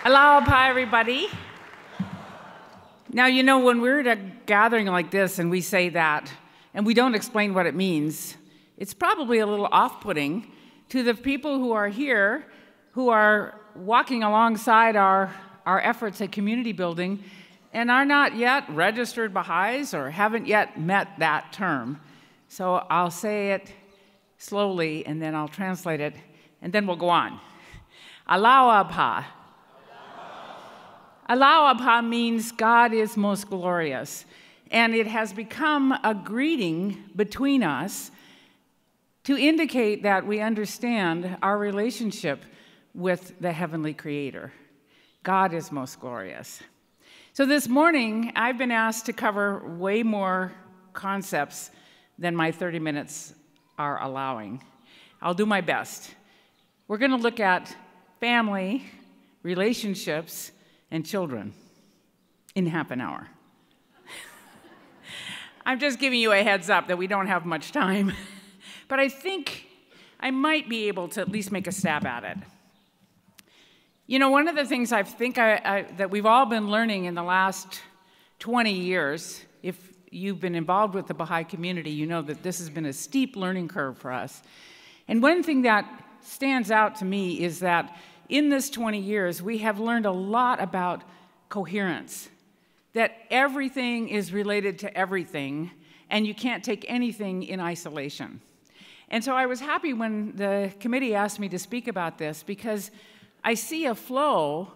Aloha, everybody. Now, you know, when we're at a gathering like this and we say that, and we don't explain what it means, it's probably a little off-putting to the people who are here, who are walking alongside our efforts at community building and are not yet registered Baha'is or haven't yet met that term. So I'll say it slowly, and then I'll translate it, and then we'll go on. Aloha. Aloha means God is most glorious, and it has become a greeting between us to indicate that we understand our relationship with the Heavenly Creator. God is most glorious. So this morning, I've been asked to cover way more concepts than my 30 minutes are allowing. I'll do my best. We're going to look at family, relationships, and children in half an hour. I'm just giving you a heads up that we don't have much time, but I think I might be able to at least make a stab at it. You know, one of the things I think that we've all been learning in the last 20 years, if you've been involved with the Baha'i community, you know that this has been a steep learning curve for us. And one thing that stands out to me is that in this 20 years, we have learned a lot about coherence, that everything is related to everything, and you can't take anything in isolation. And so I was happy when the committee asked me to speak about this, because I see a flow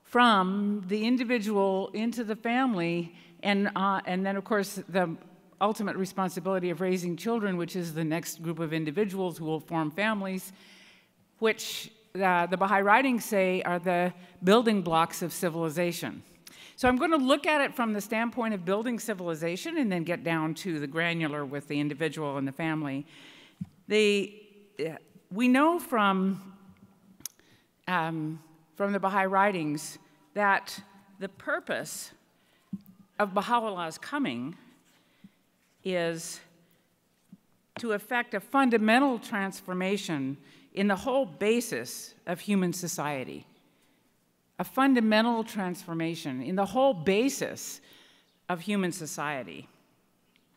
from the individual into the family, and then, of course, the ultimate responsibility of raising children, which is the next group of individuals who will form families, which the Baha'i writings say are the building blocks of civilization. So I'm going to look at it from the standpoint of building civilization and then get down to the granular with the individual and the family. We know from the Baha'i writings that the purpose of Baha'u'llah's coming is to effect a fundamental transformation in the whole basis of human society. A fundamental transformation in the whole basis of human society,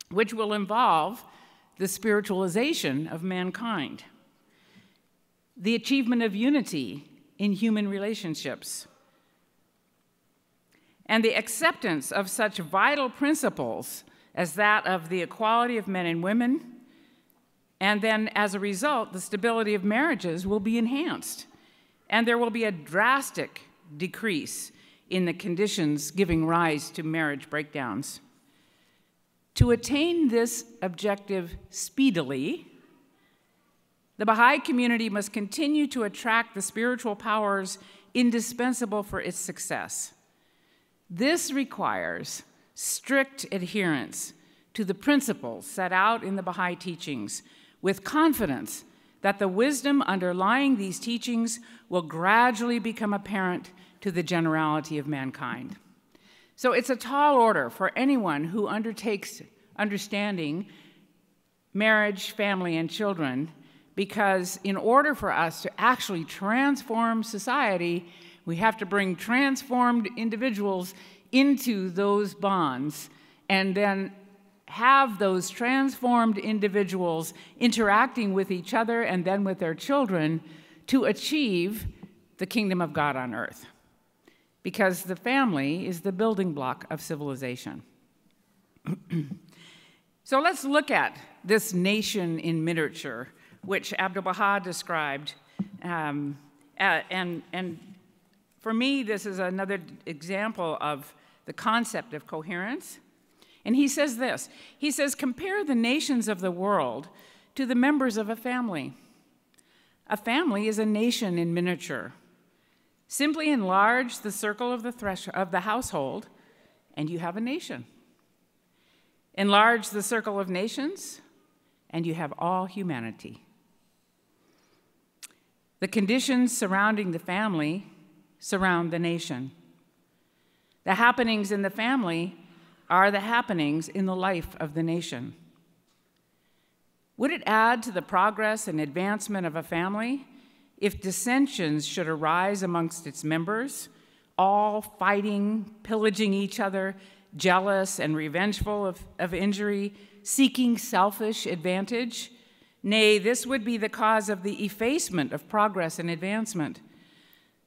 which will involve the spiritualization of mankind, the achievement of unity in human relationships, and the acceptance of such vital principles as that of the equality of men and women. And then, as a result, the stability of marriages will be enhanced, and there will be a drastic decrease in the conditions giving rise to marriage breakdowns. To attain this objective speedily, the Baha'i community must continue to attract the spiritual powers indispensable for its success. This requires strict adherence to the principles set out in the Baha'i teachings, with confidence that the wisdom underlying these teachings will gradually become apparent to the generality of mankind. So it's a tall order for anyone who undertakes understanding marriage, family, and children, because in order for us to actually transform society, we have to bring transformed individuals into those bonds and then have those transformed individuals interacting with each other and then with their children to achieve the kingdom of God on earth. Because the family is the building block of civilization. So let's look at this nation in miniature, which Abdu'l-Baha described. And for me, this is another example of the concept of coherence. And he says this, he says, compare the nations of the world to the members of a family. A family is a nation in miniature. Simply enlarge the circle of the household, and you have a nation. Enlarge the circle of nations, and you have all humanity. The conditions surrounding the family surround the nation. The happenings in the family are the happenings in the life of the nation. Would it add to the progress and advancement of a family if dissensions should arise amongst its members all fighting, pillaging each other, jealous and revengeful of injury, seeking selfish advantage. Nay, this would be the cause of the effacement of progress and advancement.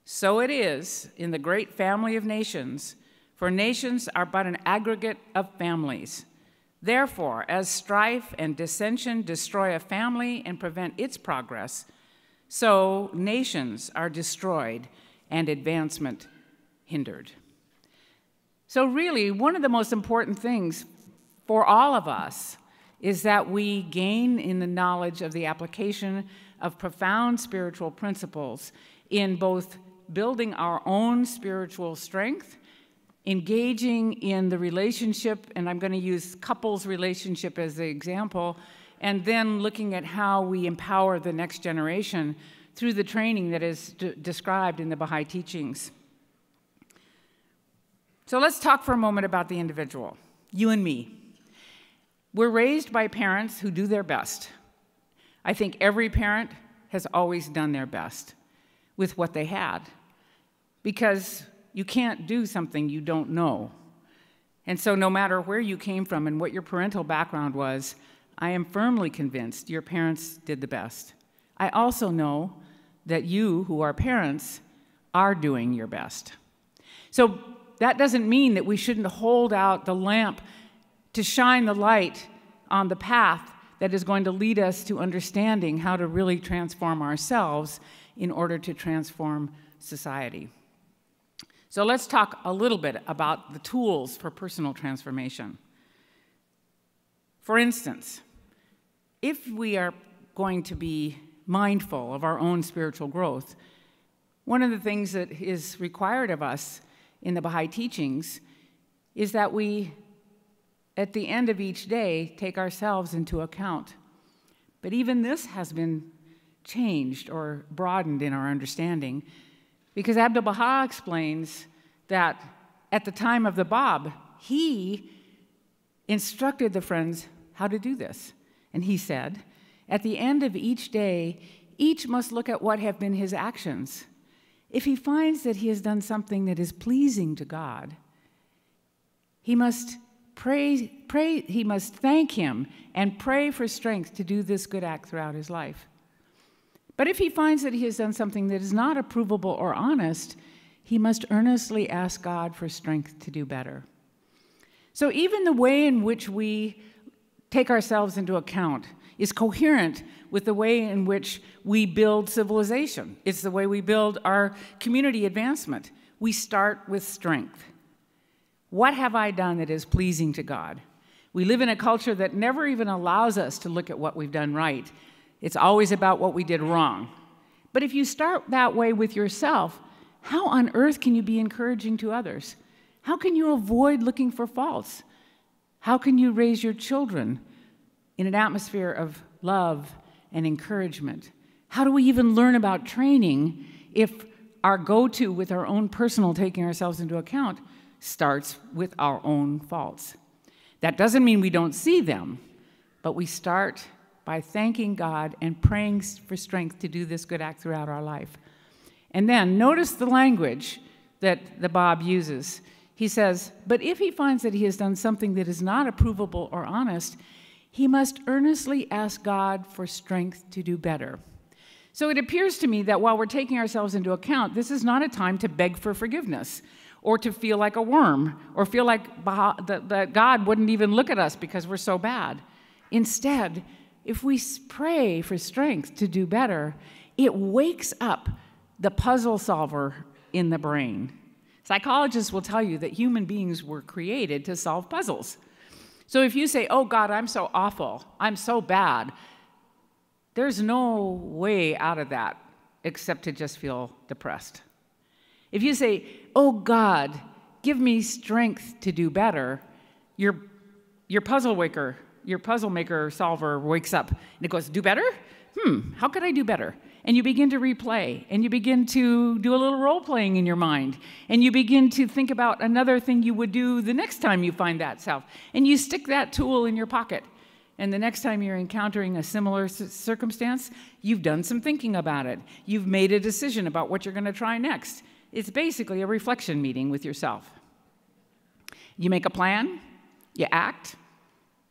So it is in the great family of nations, for nations are but an aggregate of families. Therefore, as strife and dissension destroy a family and prevent its progress, so nations are destroyed and advancement hindered. So really, one of the most important things for all of us is that we gain in the knowledge of the application of profound spiritual principles in both building our own spiritual strength, engaging in the relationship, and I'm going to use couples relationship as the example, and then looking at how we empower the next generation through the training that is described in the Baha'i teachings. So let's talk for a moment about the individual, you and me. We're raised by parents who do their best. I think every parent has always done their best with what they had, because you can't do something you don't know. And so no matter where you came from and what your parental background was, I am firmly convinced your parents did the best. I also know that you, who are parents, are doing your best. So that doesn't mean that we shouldn't hold out the lamp to shine the light on the path that is going to lead us to understanding how to really transform ourselves in order to transform society. So let's talk a little bit about the tools for personal transformation. For instance, if we are going to be mindful of our own spiritual growth, one of the things that is required of us in the Baha'i teachings is that we, at the end of each day, take ourselves into account. But even this has been changed or broadened in our understanding, because Abdu'l-Baha explains that at the time of the Bab, he instructed the friends how to do this. And he said, at the end of each day, each must look at what have been his actions. If he finds that he has done something that is pleasing to God, he must he must thank him and pray for strength to do this good act throughout his life. But if he finds that he has done something that is not approvable or honest, he must earnestly ask God for strength to do better. So even the way in which we take ourselves into account is coherent with the way in which we build civilization. It's the way we build our community advancement. We start with strength. What have I done that is pleasing to God? We live in a culture that never even allows us to look at what we've done right. It's always about what we did wrong. But if you start that way with yourself, how on earth can you be encouraging to others? How can you avoid looking for faults? How can you raise your children in an atmosphere of love and encouragement? How do we even learn about training if our go-to with our own personal taking ourselves into account starts with our own faults? That doesn't mean we don't see them, but we start by thanking God and praying for strength to do this good act throughout our life. And then notice the language that the Bab uses. He says, but if he finds that he has done something that is not approvable or honest, he must earnestly ask God for strength to do better. So it appears to me that while we're taking ourselves into account, this is not a time to beg for forgiveness or to feel like a worm or feel like that God wouldn't even look at us because we're so bad. Instead, if we pray for strength to do better, it wakes up the puzzle solver in the brain. Psychologists will tell you that human beings were created to solve puzzles. So if you say, oh God, I'm so awful, I'm so bad, there's no way out of that except to just feel depressed. If you say, oh God, give me strength to do better, your puzzle maker solver wakes up and it goes, do better? How could I do better? And you begin to replay, and you begin to do a little role-playing in your mind, and you begin to think about another thing you would do the next time you find that self, and you stick that tool in your pocket, and the next time you're encountering a similar circumstance, you've done some thinking about it. You've made a decision about what you're going to try next, It's basically a reflection meeting with yourself. You make a plan, you act,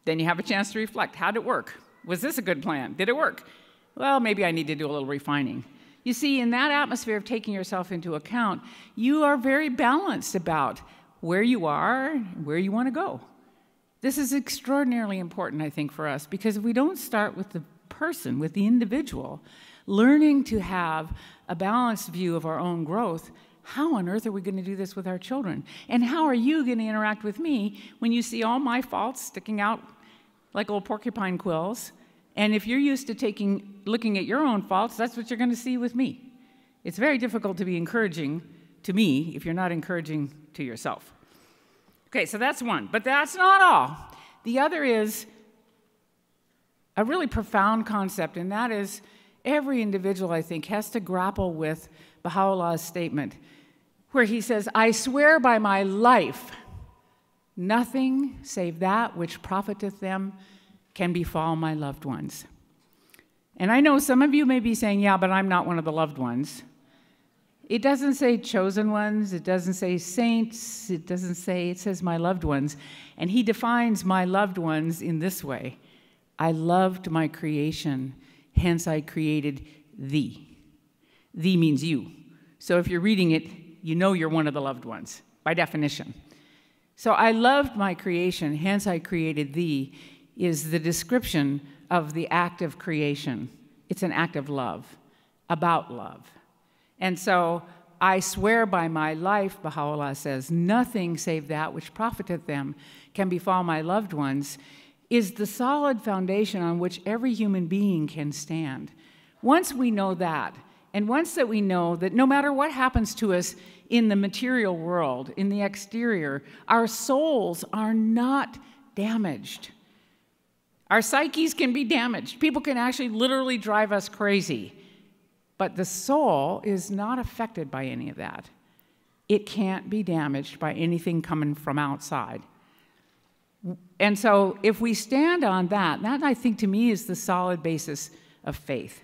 then you have a chance to reflect. How'd it work? Was this a good plan? Did it work? Well, maybe I need to do a little refining. You see, in that atmosphere of taking yourself into account, you are very balanced about where you are, where you want to go. This is extraordinarily important, I think, for us, because if we don't start with the person, with the individual, learning to have a balanced view of our own growth, how on earth are we going to do this with our children? And how are you going to interact with me when you see all my faults sticking out like little porcupine quills? And if you're used to looking at your own faults, that's what you're going to see with me. It's very difficult to be encouraging to me if you're not encouraging to yourself. Okay, so that's one. But that's not all. The other is a really profound concept, and that is every individual, I think, has to grapple with Baha'u'llah's statement, where he says, I swear by my life, nothing save that which profiteth them can befall my loved ones. And I know some of you may be saying, yeah, but I'm not one of the loved ones. It doesn't say chosen ones, it doesn't say saints, it says my loved ones. And he defines my loved ones in this way. I loved my creation, hence I created thee. Thee means you. So if you're reading it, you know you're one of the loved ones, by definition. So I loved my creation, hence I created thee, is the description of the act of creation. It's an act of love, about love. And so I swear by my life, Baha'u'llah says, nothing save that which profiteth them can befall my loved ones, is the solid foundation on which every human being can stand. Once we know that, and once that we know that no matter what happens to us in the material world, in the exterior, our souls are not damaged. Our psyches can be damaged. People can actually literally drive us crazy. But the soul is not affected by any of that. It can't be damaged by anything coming from outside. And so if we stand on that, that I think to me is the solid basis of faith.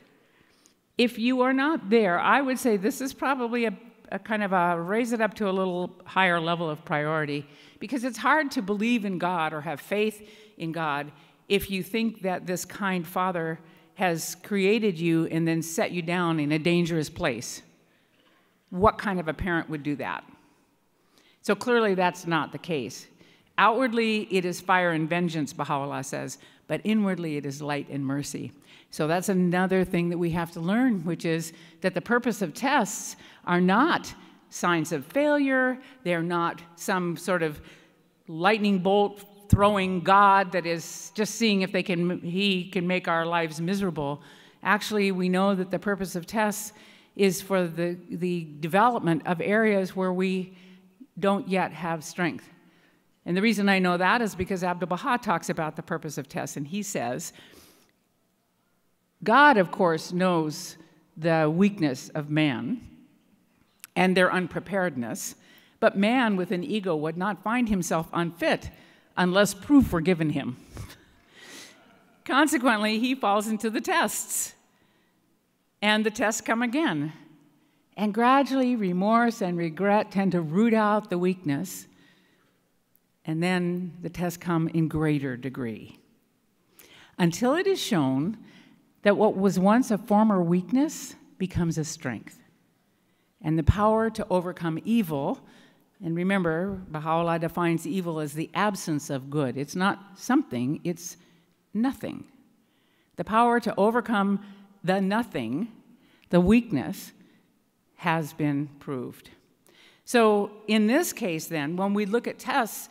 If you are not there, I would say this is probably a kind of a raise it up to a little higher level of priority, because it's hard to believe in God or have faith in God if you think that this kind Father has created you and then set you down in a dangerous place. What kind of a parent would do that? So clearly that's not the case. Outwardly, it is fire and vengeance, Baha'u'llah says, but inwardly it is light and mercy. So that's another thing that we have to learn, which is that the purpose of tests are not signs of failure. They're not some sort of lightning bolt throwing God that is just seeing if he can make our lives miserable. Actually, we know that the purpose of tests is for the development of areas where we don't yet have strength. And the reason I know that is because Abdu'l-Baha talks about the purpose of tests, and he says, God, of course, knows the weakness of man and their unpreparedness, but man with an ego would not find himself unfit unless proof were given him. Consequently, he falls into the tests, and the tests come again. And gradually, remorse and regret tend to root out the weakness, and then the tests come in greater degree, until it is shown that what was once a former weakness becomes a strength, and the power to overcome evil. And remember, Baha'u'llah defines evil as the absence of good. It's not something, it's nothing. The power to overcome the nothing, the weakness, has been proved. So in this case then, when we look at tests,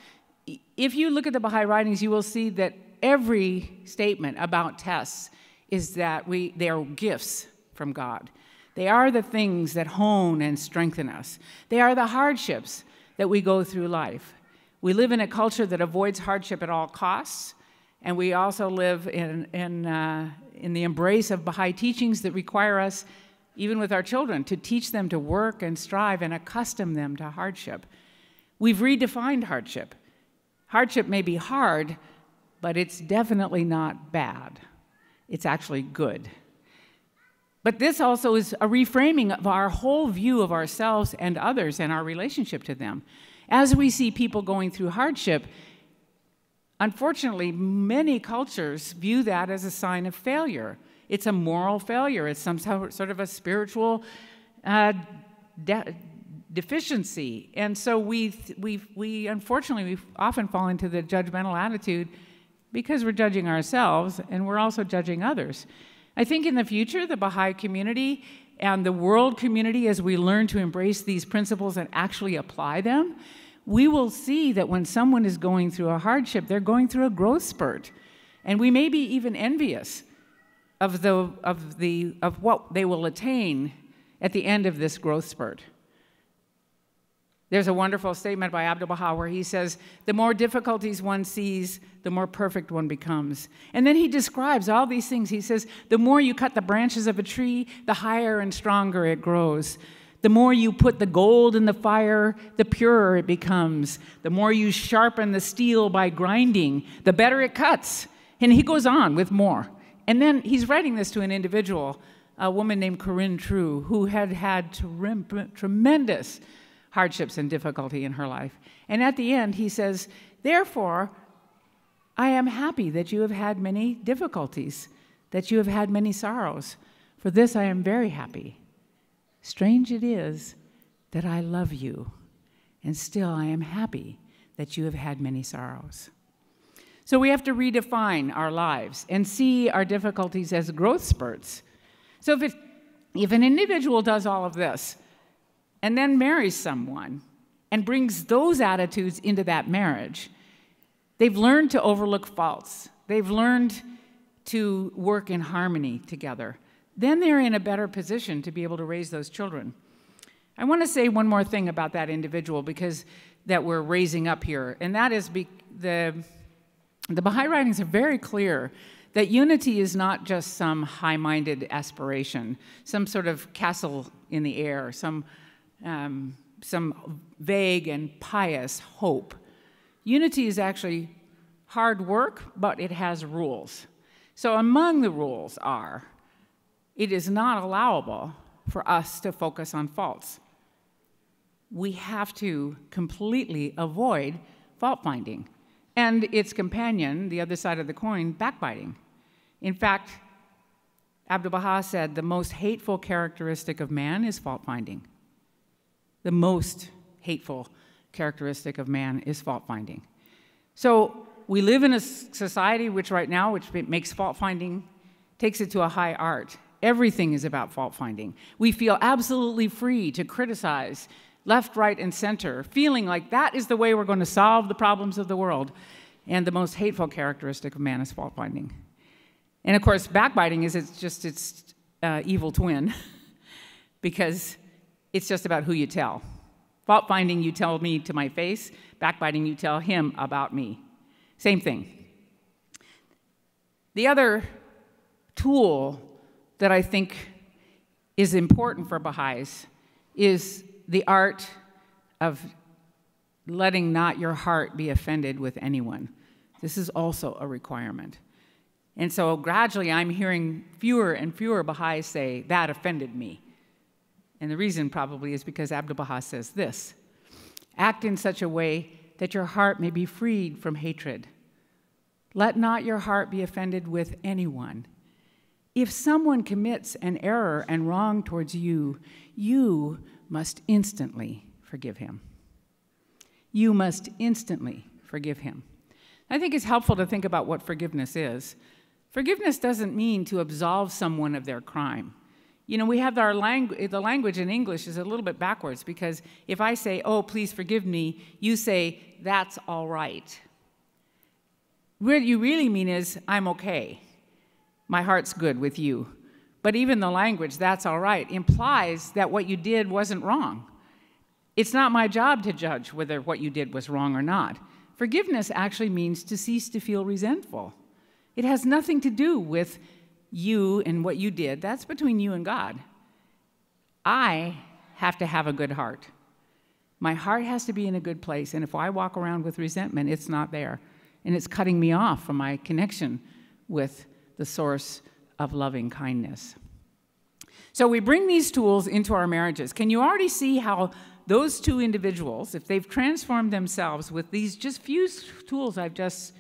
if you look at the Baha'i writings, you will see that every statement about tests is that they are gifts from God. They are the things that hone and strengthen us. They are the hardships that we go through life. We live in a culture that avoids hardship at all costs, and we also live in the embrace of Baha'i teachings that require us, even with our children, to teach them to work and strive and accustom them to hardship. We've redefined hardship. Hardship may be hard, but it's definitely not bad. It's actually good. But this also is a reframing of our whole view of ourselves and others and our relationship to them. As we see people going through hardship, unfortunately, many cultures view that as a sign of failure. It's a moral failure. It's some sort of a spiritual deficiency. And so we unfortunately, we often fall into the judgmental attitude because we're judging ourselves and we're also judging others. I think in the future, the Baha'i community and the world community, as we learn to embrace these principles and actually apply them, we will see that when someone is going through a hardship, they're going through a growth spurt. And we may be even envious of what they will attain at the end of this growth spurt. There's a wonderful statement by Abdu'l-Baha where he says, the more difficulties one sees, the more perfect one becomes. And then he describes all these things. He says, the more you cut the branches of a tree, the higher and stronger it grows. The more you put the gold in the fire, the purer it becomes. The more you sharpen the steel by grinding, the better it cuts. And he goes on with more. And then he's writing this to an individual, a woman named Corinne True, who had had tremendous hardships and difficulty in her life. And at the end, he says, therefore, I am happy that you have had many difficulties, that you have had many sorrows. For this I am very happy. Strange it is that I love you, and still I am happy that you have had many sorrows. So we have to redefine our lives and see our difficulties as growth spurts. So if an individual does all of this, and then marries someone and brings those attitudes into that marriage, they've learned to overlook faults. They've learned to work in harmony together. Then they're in a better position to be able to raise those children. I want to say one more thing about that individual that we're raising up here, and that is the Baha'i writings are very clear that unity is not just some high-minded aspiration, some sort of castle in the air, some vague and pious hope. Unity is actually hard work, but it has rules. So among the rules are, it is not allowable for us to focus on faults. We have to completely avoid fault-finding. And its companion, the other side of the coin, backbiting. In fact, Abdu'l-Baha said the most hateful characteristic of man is fault-finding. The most hateful characteristic of man is fault-finding. So we live in a society which makes fault-finding, takes it to a high art. Everything is about fault-finding. We feel absolutely free to criticize left, right, and center, feeling like that is the way we're going to solve the problems of the world. And the most hateful characteristic of man is fault-finding. And of course, backbiting is its evil twin, because it's just about who you tell. Fault-finding, you tell me to my face. Backbiting, you tell him about me. Same thing. The other tool that I think is important for Baha'is is the art of letting not your heart be offended with anyone. This is also a requirement. And so gradually I'm hearing fewer and fewer Baha'is say, that offended me. And the reason probably is because Abdu'l-Baha says this: act in such a way that your heart may be freed from hatred. Let not your heart be offended with anyone. If someone commits an error and wrong towards you, you must instantly forgive him. You must instantly forgive him. I think it's helpful to think about what forgiveness is. Forgiveness doesn't mean to absolve someone of their crime. You know, we have the language in English is a little bit backwards, because if I say, oh, please forgive me, you say, that's all right. What you really mean is, I'm okay. My heart's good with you. But even the language, that's all right, implies that what you did wasn't wrong. It's not my job to judge whether what you did was wrong or not. Forgiveness actually means to cease to feel resentful. It has nothing to do with you and what you did. That's between you and God. I have to have a good heart. My heart has to be in a good place, and if I walk around with resentment, it's not there, and it's cutting me off from my connection with the source of loving kindness. So we bring these tools into our marriages. Can you already see how those two individuals, if they've transformed themselves with these just few tools I've just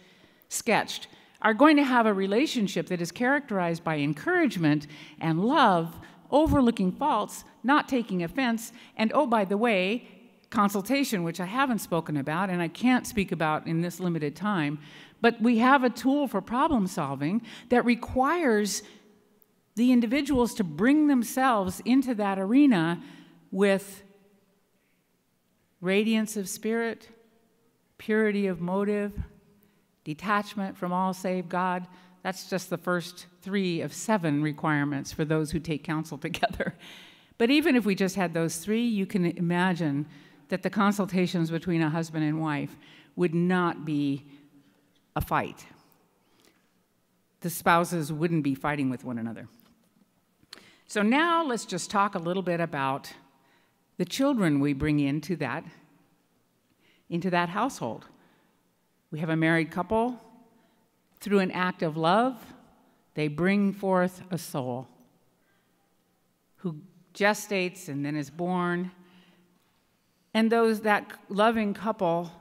sketched, are going to have a relationship that is characterized by encouragement and love, overlooking faults, not taking offense, and oh, by the way, consultation, which I haven't spoken about and I can't speak about in this limited time, but we have a tool for problem solving that requires the individuals to bring themselves into that arena with radiance of spirit, purity of motive, detachment from all save God. That's just the first 3 of 7 requirements for those who take counsel together. But even if we just had those 3, you can imagine that the consultations between a husband and wife would not be a fight. The spouses wouldn't be fighting with one another. So now let's just talk a little bit about the children we bring into that household. We have a married couple. Through an act of love, they bring forth a soul who gestates and then is born. And that loving couple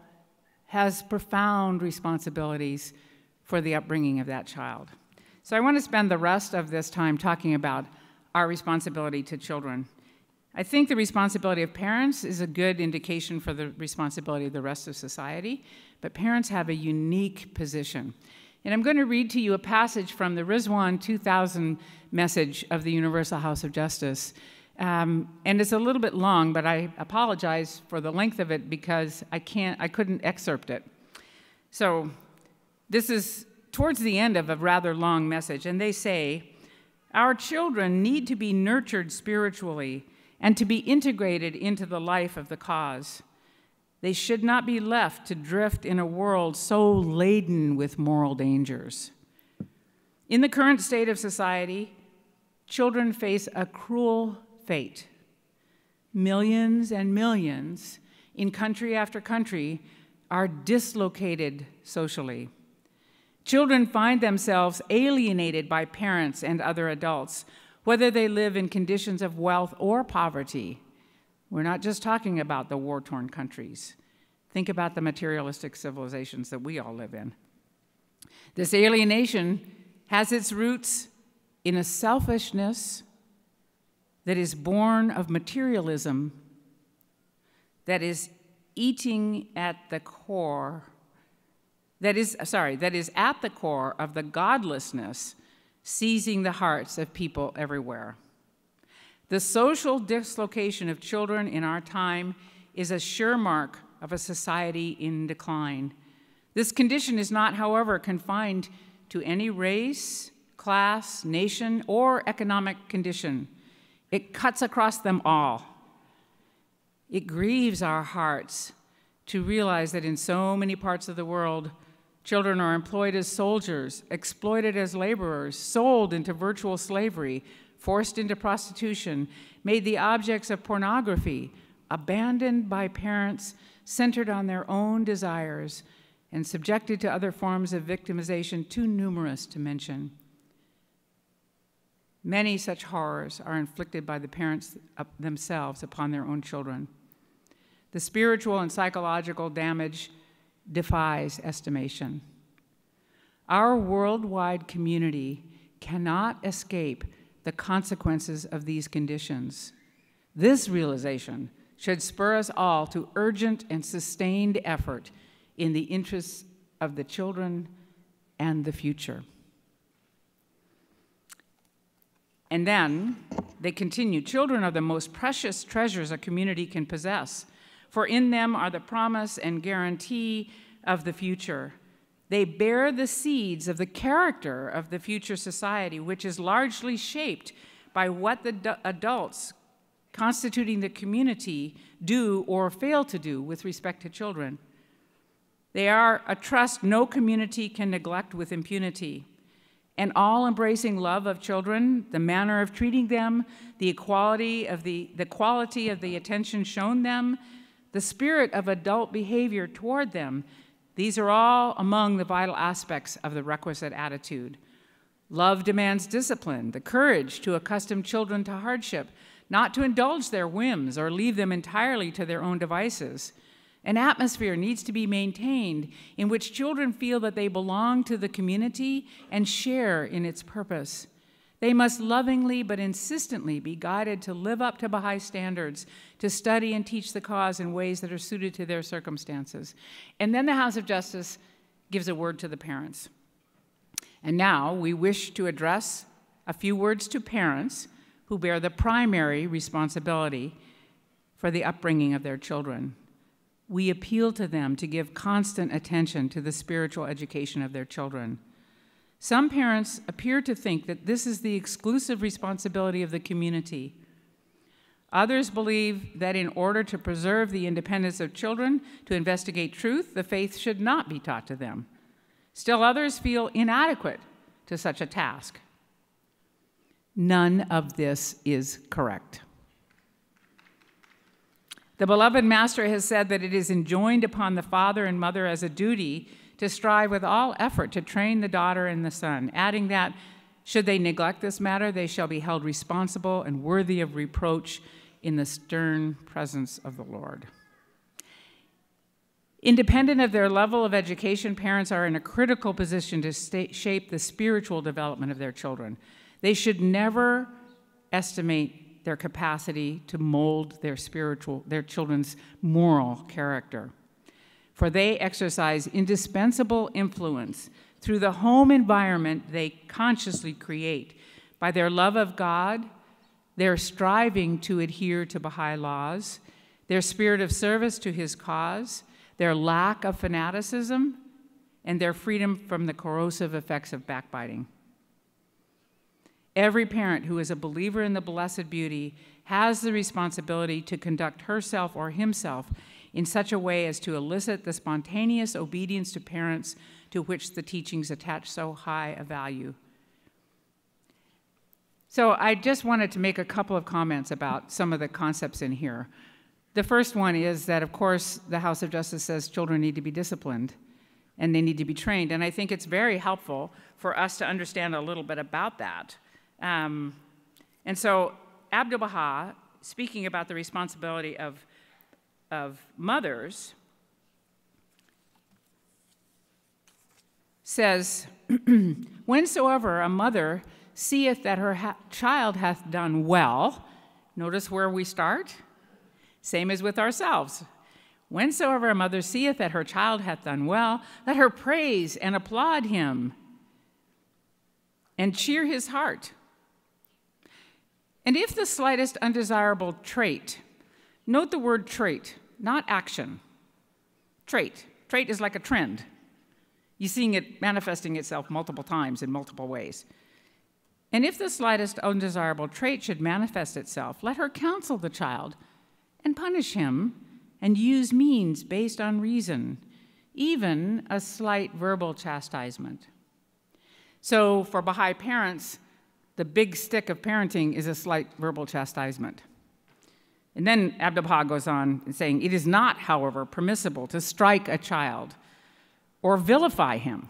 has profound responsibilities for the upbringing of that child. So I want to spend the rest of this time talking about our responsibility to children. I think the responsibility of parents is a good indication for the responsibility of the rest of society, but parents have a unique position. And I'm going to read to you a passage from the Rizwan 2000 message of the Universal House of Justice. And it's a little bit long, but I apologize for the length of it because I couldn't excerpt it. So this is towards the end of a rather long message, and they say, "Our children need to be nurtured spiritually and to be integrated into the life of the cause. They should not be left to drift in a world so laden with moral dangers. In the current state of society, children face a cruel fate. Millions and millions in country after country are dislocated socially. Children find themselves alienated by parents and other adults, whether they live in conditions of wealth or poverty. We're not just talking about the war-torn countries. Think about the materialistic civilizations that we all live in. This alienation has its roots in a selfishness that is born of materialism, that is eating at the core, that is at the core of the godlessness seizing the hearts of people everywhere. The social dislocation of children in our time is a sure mark of a society in decline. This condition is not, however, confined to any race, class, nation, or economic condition. It cuts across them all. It grieves our hearts to realize that in so many parts of the world, children are employed as soldiers, exploited as laborers, sold into virtual slavery, forced into prostitution, made the objects of pornography, abandoned by parents, centered on their own desires, and subjected to other forms of victimization too numerous to mention. Many such horrors are inflicted by the parents themselves upon their own children. The spiritual and psychological damage defies estimation. Our worldwide community cannot escape the consequences of these conditions. This realization should spur us all to urgent and sustained effort in the interests of the children and the future. And then they continue, children are the most precious treasures a community can possess, for in them are the promise and guarantee of the future. They bear the seeds of the character of the future society, which is largely shaped by what the adults constituting the community do or fail to do with respect to children. They are a trust no community can neglect with impunity. An all-embracing love of children, the manner of treating them, the quality of the attention shown them, the spirit of adult behavior toward them, these are all among the vital aspects of the requisite attitude. Love demands discipline, the courage to accustom children to hardship, not to indulge their whims or leave them entirely to their own devices. An atmosphere needs to be maintained in which children feel that they belong to the community and share in its purpose. They must lovingly but insistently be guided to live up to Baha'i standards, to study and teach the cause in ways that are suited to their circumstances. And then the House of Justice gives a word to the parents. And now we wish to address a few words to parents who bear the primary responsibility for the upbringing of their children. We appeal to them to give constant attention to the spiritual education of their children. Some parents appear to think that this is the exclusive responsibility of the community. Others believe that in order to preserve the independence of children to investigate truth, the faith should not be taught to them. Still others feel inadequate to such a task. None of this is correct. The beloved Master has said that it is enjoined upon the father and mother as a duty to strive with all effort to train the daughter and the son, adding that, should they neglect this matter, they shall be held responsible and worthy of reproach in the stern presence of the Lord. Independent of their level of education, parents are in a critical position to shape the spiritual development of their children. They should never estimate their capacity to mold their children's moral character, for they exercise indispensable influence through the home environment they consciously create by their love of God, their striving to adhere to Baha'i laws, their spirit of service to his cause, their lack of fanaticism, and their freedom from the corrosive effects of backbiting. Every parent who is a believer in the Blessed Beauty has the responsibility to conduct herself or himself in such a way as to elicit the spontaneous obedience to parents to which the teachings attach so high a value. So I just wanted to make a couple of comments about some of the concepts in here. The first one is that, of course, the House of Justice says children need to be disciplined and they need to be trained. And I think it's very helpful for us to understand a little bit about that. And so Abdu'l-Baha, speaking about the responsibility of mothers, says, whensoever a mother seeth that her child hath done well, notice where we start? Same as with ourselves. Whensoever a mother seeth that her child hath done well, let her praise and applaud him and cheer his heart. And if the slightest undesirable trait, note the word trait, not action. Trait. Trait is like a trend. You're seeing it manifesting itself multiple times in multiple ways. And if the slightest undesirable trait should manifest itself, let her counsel the child and punish him, and use means based on reason, even a slight verbal chastisement. So for Baha'i parents, the big stick of parenting is a slight verbal chastisement. And then Abdu'l-Baha goes on saying, it is not, however, permissible to strike a child or vilify him,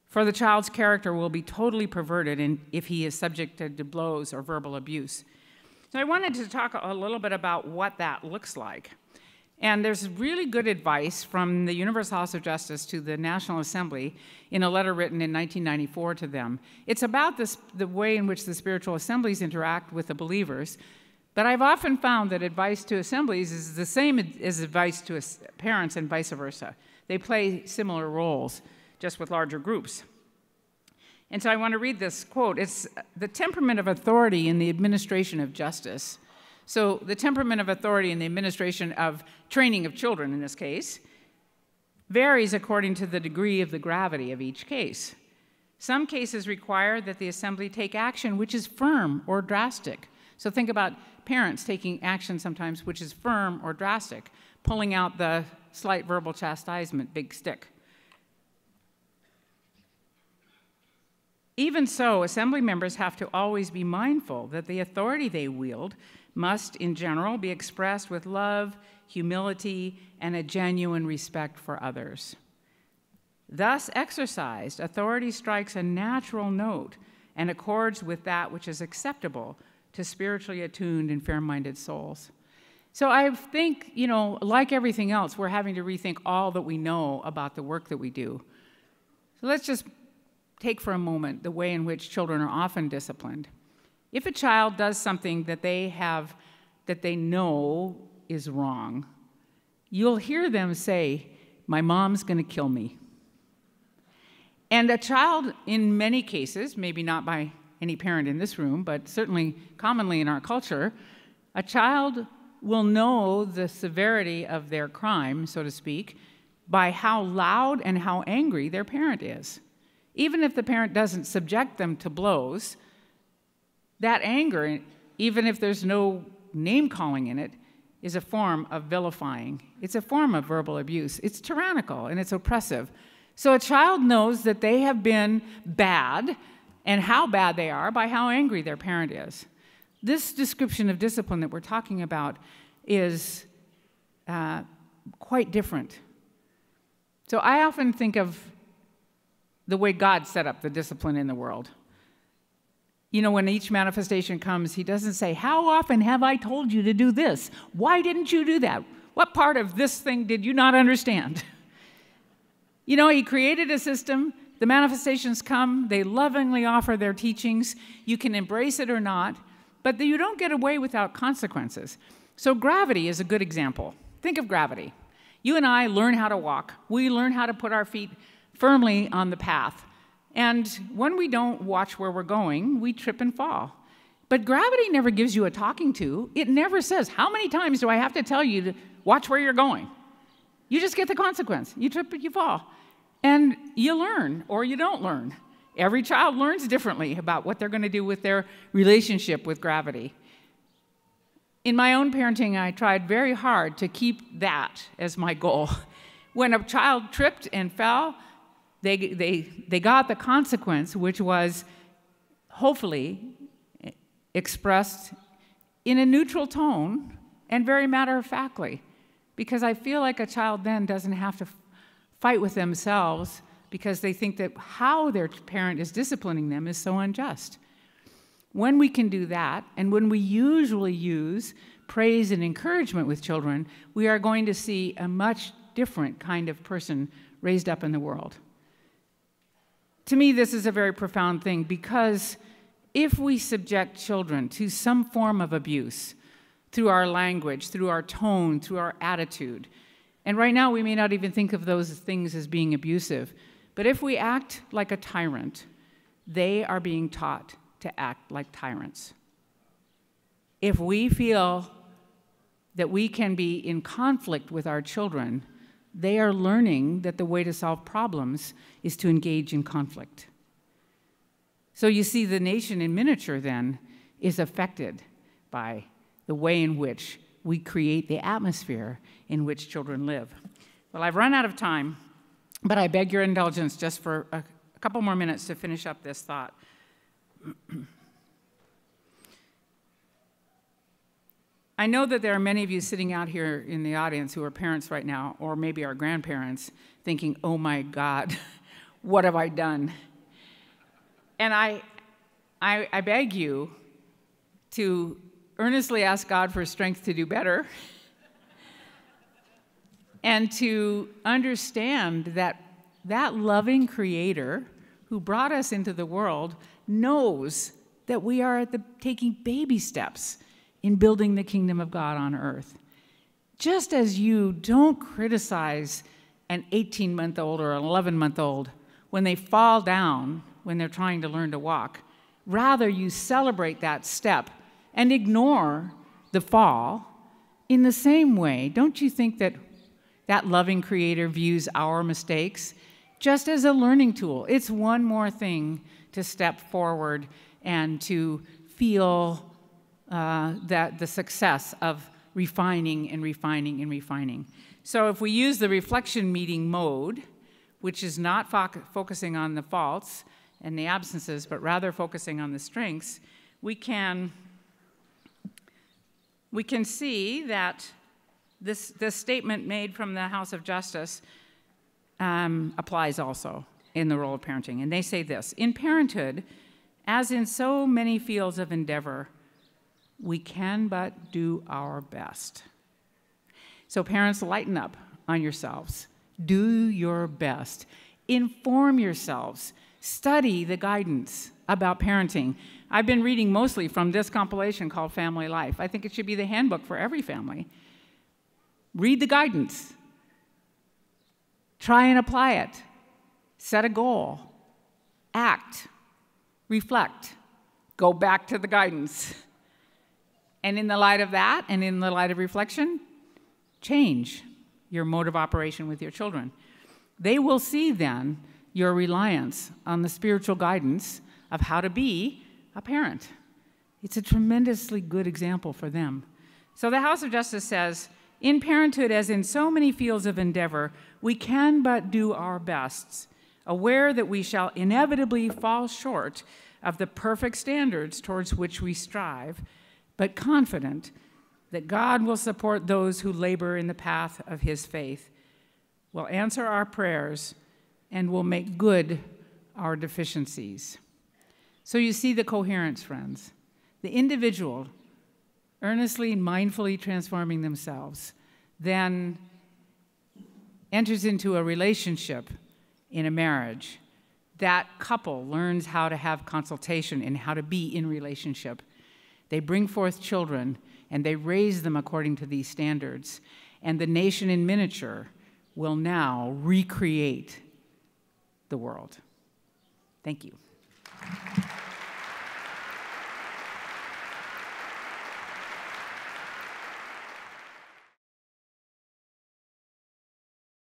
for the child's character will be totally perverted if he is subjected to blows or verbal abuse. So I wanted to talk a little bit about what that looks like. And there's really good advice from the Universal House of Justice to the National Assembly in a letter written in 1994 to them. It's about the way in which the spiritual assemblies interact with the believers, but I've often found that advice to assemblies is the same as advice to parents and vice versa. They play similar roles, just with larger groups. And so I want to read this quote. It's the temperament of authority in the administration of justice. So the temperament of authority in the administration of training of children, in this case, varies according to the degree of the gravity of each case. Some cases require that the assembly take action which is firm or drastic. So think about parents taking action sometimes which is firm or drastic, pulling out the slight verbal chastisement, big stick. Even so, assembly members have to always be mindful that the authority they wield must, in general, be expressed with love, humility, and a genuine respect for others. Thus exercised, authority strikes a natural note and accords with that which is acceptable to spiritually attuned and fair-minded souls. So I think, like everything else, we're having to rethink all that we know about the work that we do. So let's just take for a moment the way in which children are often disciplined. If a child does something that they know is wrong, you'll hear them say, "My mom's going to kill me." And a child, in many cases, maybe not by any parent in this room, but certainly commonly in our culture, a child will know the severity of their crime, so to speak, by how loud and how angry their parent is. Even if the parent doesn't subject them to blows, that anger, even if there's no name-calling in it, is a form of vilifying. It's a form of verbal abuse. It's tyrannical and it's oppressive. So a child knows that they have been bad and how bad they are by how angry their parent is. This description of discipline that we're talking about is quite different. So I often think of the way God set up the discipline in the world. When each manifestation comes, he doesn't say, "How often have I told you to do this? Why didn't you do that? What part of this thing did you not understand?" He created a system. The manifestations come. They lovingly offer their teachings. You can embrace it or not, but you don't get away without consequences. So gravity is a good example. Think of gravity. You and I learn how to walk. We learn how to put our feet firmly on the path. And when we don't watch where we're going, we trip and fall. But gravity never gives you a talking to. It never says, "How many times do I have to tell you to watch where you're going?" You just get the consequence. You trip and you fall. And you learn or you don't learn. Every child learns differently about what they're going to do with their relationship with gravity. In my own parenting, I tried very hard to keep that as my goal. When a child tripped and fell, they got the consequence, which was hopefully expressed in a neutral tone and very matter-of-factly, because I feel like a child then doesn't have to fight with themselves because they think that how their parent is disciplining them is so unjust. When we can do that, and when we usually use praise and encouragement with children, we are going to see a much different kind of person raised up in the world. To me, this is a very profound thing, because if we subject children to some form of abuse through our language, through our tone, through our attitude, and right now we may not even think of those things as being abusive, but if we act like a tyrant, they are being taught to act like tyrants. If we feel that we can be in conflict with our children, they are learning that the way to solve problems is to engage in conflict. So you see, the nation in miniature then is affected by the way in which we create the atmosphere in which children live. Well, I've run out of time, but I beg your indulgence just for a couple more minutes to finish up this thought. I know that there are many of you sitting out here in the audience who are parents right now, or maybe are grandparents, thinking, "Oh my God, what have I done?" And I beg you to earnestly ask God for strength to do better, and to understand that that loving Creator who brought us into the world knows that we are taking baby steps in building the kingdom of God on earth. Just as you don't criticize an 18-month-old or an 11-month-old when they fall down when they're trying to learn to walk, rather you celebrate that step and ignore the fall, in the same way, don't you think that that loving Creator views our mistakes just as a learning tool? It's one more thing to step forward and to feel that the success of refining and refining and refining. So if we use the reflection meeting mode, which is not focusing on the faults and the absences, but rather focusing on the strengths, we can see that this statement made from the House of Justice applies also in the role of parenting. And they say this: in parenthood, as in so many fields of endeavor, we can but do our best. So parents, lighten up on yourselves. Do your best. Inform yourselves. Study the guidance about parenting. I've been reading mostly from this compilation called Family Life. I think it should be the handbook for every family. Read the guidance. Try and apply it. Set a goal. Act. Reflect. Go back to the guidance. And in the light of that, and in the light of reflection, change your mode of operation with your children. They will see then your reliance on the spiritual guidance of how to be a parent. It's a tremendously good example for them. So the House of Justice says, in parenthood, as in so many fields of endeavor, we can but do our best, aware that we shall inevitably fall short of the perfect standards towards which we strive, but confident that God will support those who labor in the path of his faith, will answer our prayers, and will make good our deficiencies. So you see the coherence, friends. The individual earnestly and mindfully transforming themselves then enters into a relationship in a marriage. That couple learns how to have consultation and how to be in relationship. They bring forth children, and they raise them according to these standards. And the nation in miniature will now recreate the world. Thank you.